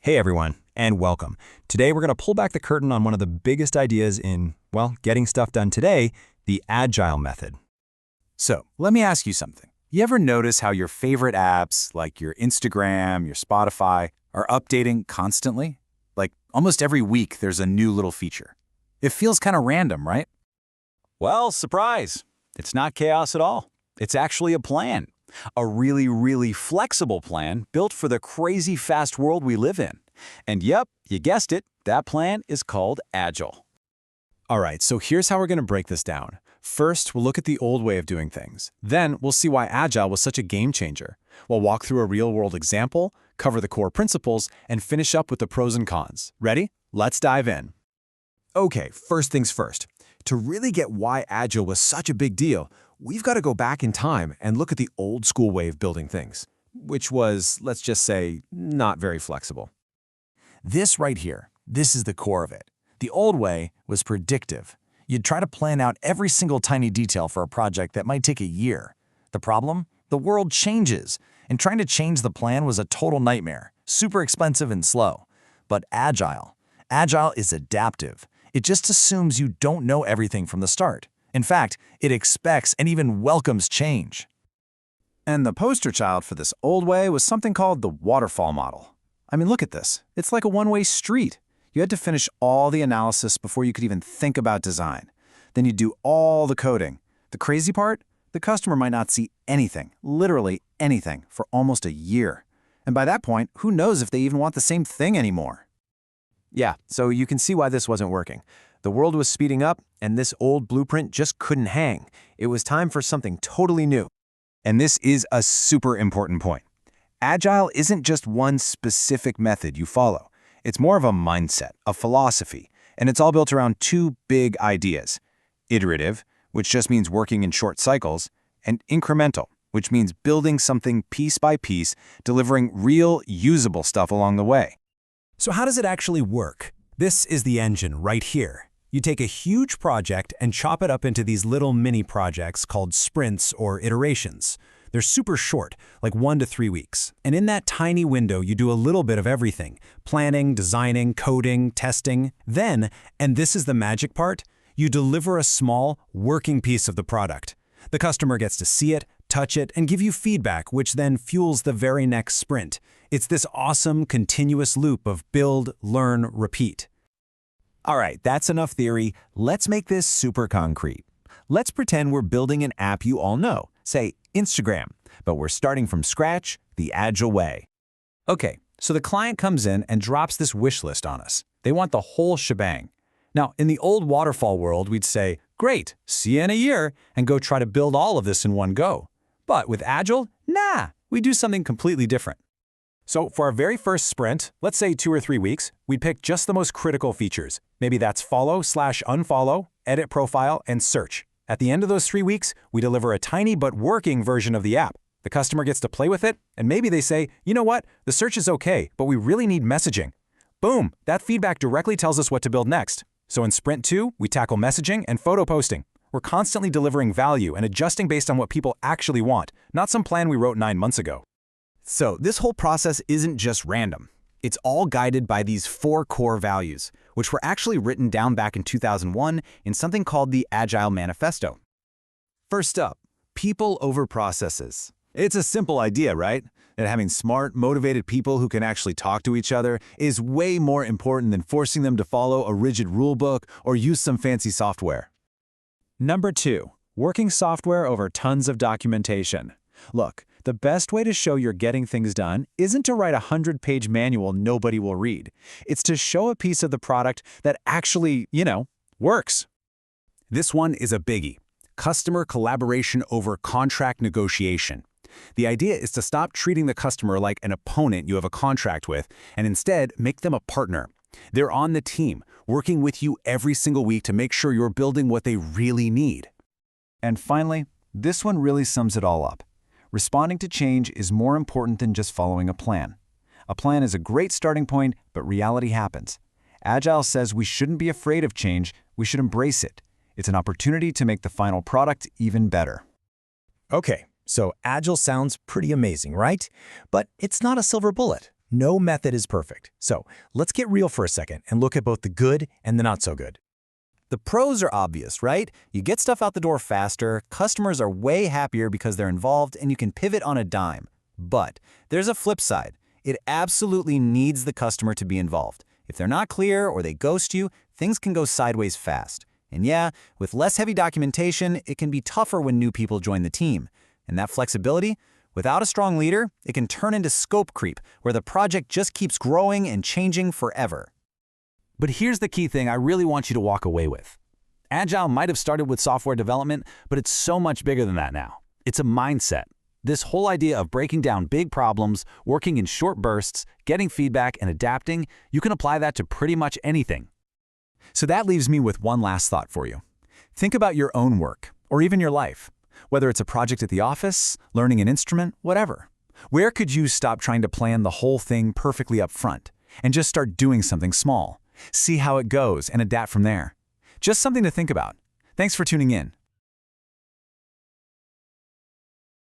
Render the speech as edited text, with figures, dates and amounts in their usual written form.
Hey everyone, and welcome. Today we're going to pull back the curtain on one of the biggest ideas in, well, getting stuff done today, the Agile method. So, let me ask you something. You ever notice how your favorite apps, like your Instagram, your Spotify, are updating constantly? Like, almost every week there's a new little feature. It feels kind of random, right? Well, surprise. It's not chaos at all. It's actually a plan. A really, really flexible plan built for the crazy fast world we live in. And yep, you guessed it, that plan is called Agile. All right, so here's how we're going to break this down. First, we'll look at the old way of doing things. Then, we'll see why Agile was such a game changer. We'll walk through a real-world example, cover the core principles, and finish up with the pros and cons. Ready? Let's dive in. Okay, first things first. To really get why Agile was such a big deal, we've got to go back in time and look at the old school way of building things, which was, let's just say, not very flexible. This right here, this is the core of it. The old way was predictive. You'd try to plan out every single tiny detail for a project that might take a year. The problem? The world changes, and trying to change the plan was a total nightmare, super expensive and slow. But Agile is adaptive. It just assumes you don't know everything from the start. In fact, it expects and even welcomes change. And the poster child for this old way was something called the waterfall model. I mean, look at this. It's like a one-way street. You had to finish all the analysis before you could even think about design. Then you do all the coding. The crazy part? The customer might not see anything, literally anything, for almost a year. And by that point, who knows if they even want the same thing anymore? Yeah, so you can see why this wasn't working. The world was speeding up, and this old blueprint just couldn't hang. It was time for something totally new. And this is a super important point. Agile isn't just one specific method you follow. It's more of a mindset, a philosophy, and it's all built around two big ideas. Iterative, which just means working in short cycles, and incremental, which means building something piece by piece, delivering real, usable stuff along the way. So how does it actually work? This is the engine right here. You take a huge project and chop it up into these little mini projects called sprints or iterations. They're super short, like 1 to 3 weeks. And in that tiny window, you do a little bit of everything: planning, designing, coding, testing. Then, and this is the magic part, you deliver a small, working piece of the product. The customer gets to see it, touch it, and give you feedback, which then fuels the very next sprint. It's this awesome, continuous loop of build, learn, repeat. All right, that's enough theory. Let's make this super concrete. Let's pretend we're building an app you all know, say Instagram, but we're starting from scratch, the Agile way. Okay, so the client comes in and drops this wish list on us. They want the whole shebang. Now, in the old waterfall world, we'd say, great, see you in a year, and go try to build all of this in one go. But with Agile, nah, we do something completely different. So for our very first sprint, let's say 2 or 3 weeks, we'd pick just the most critical features. Maybe that's follow/unfollow, edit profile, and search. At the end of those 3 weeks, we deliver a tiny but working version of the app. The customer gets to play with it, and maybe they say, you know what, the search is okay, but we really need messaging. Boom, that feedback directly tells us what to build next. So in Sprint 2, we tackle messaging and photo posting. We're constantly delivering value and adjusting based on what people actually want, not some plan we wrote 9 months ago. So this whole process isn't just random. It's all guided by these 4 core values, which were actually written down back in 2001 in something called the Agile Manifesto. First up, people over processes. It's a simple idea, right? That having smart, motivated people who can actually talk to each other is way more important than forcing them to follow a rigid rulebook or use some fancy software. Number 2, working software over tons of documentation. Look, the best way to show you're getting things done isn't to write a 100-page manual nobody will read. It's to show a piece of the product that actually, works. This one is a biggie: customer collaboration over contract negotiation. The idea is to stop treating the customer like an opponent you have a contract with, and instead make them a partner. They're on the team, working with you every single week to make sure you're building what they really need. And finally, this one really sums it all up. Responding to change is more important than just following a plan. A plan is a great starting point, but reality happens. Agile says we shouldn't be afraid of change, we should embrace it. It's an opportunity to make the final product even better. Okay, so Agile sounds pretty amazing, right? But it's not a silver bullet. No method is perfect. So let's get real for a second and look at both the good and the not so good. The pros are obvious, right? You get stuff out the door faster, customers are way happier because they're involved, and you can pivot on a dime. But there's a flip side. It absolutely needs the customer to be involved. If they're not clear or they ghost you, things can go sideways fast. And yeah, with less heavy documentation, it can be tougher when new people join the team. And that flexibility, without a strong leader, it can turn into scope creep, where the project just keeps growing and changing forever. But here's the key thing I really want you to walk away with. Agile might have started with software development, but it's so much bigger than that now. It's a mindset. This whole idea of breaking down big problems, working in short bursts, getting feedback, and adapting, you can apply that to pretty much anything. So that leaves me with one last thought for you. Think about your own work, or even your life. Whether it's a project at the office, learning an instrument, whatever. Where could you stop trying to plan the whole thing perfectly up front and just start doing something small? See how it goes and adapt from there. Just something to think about. Thanks for tuning in.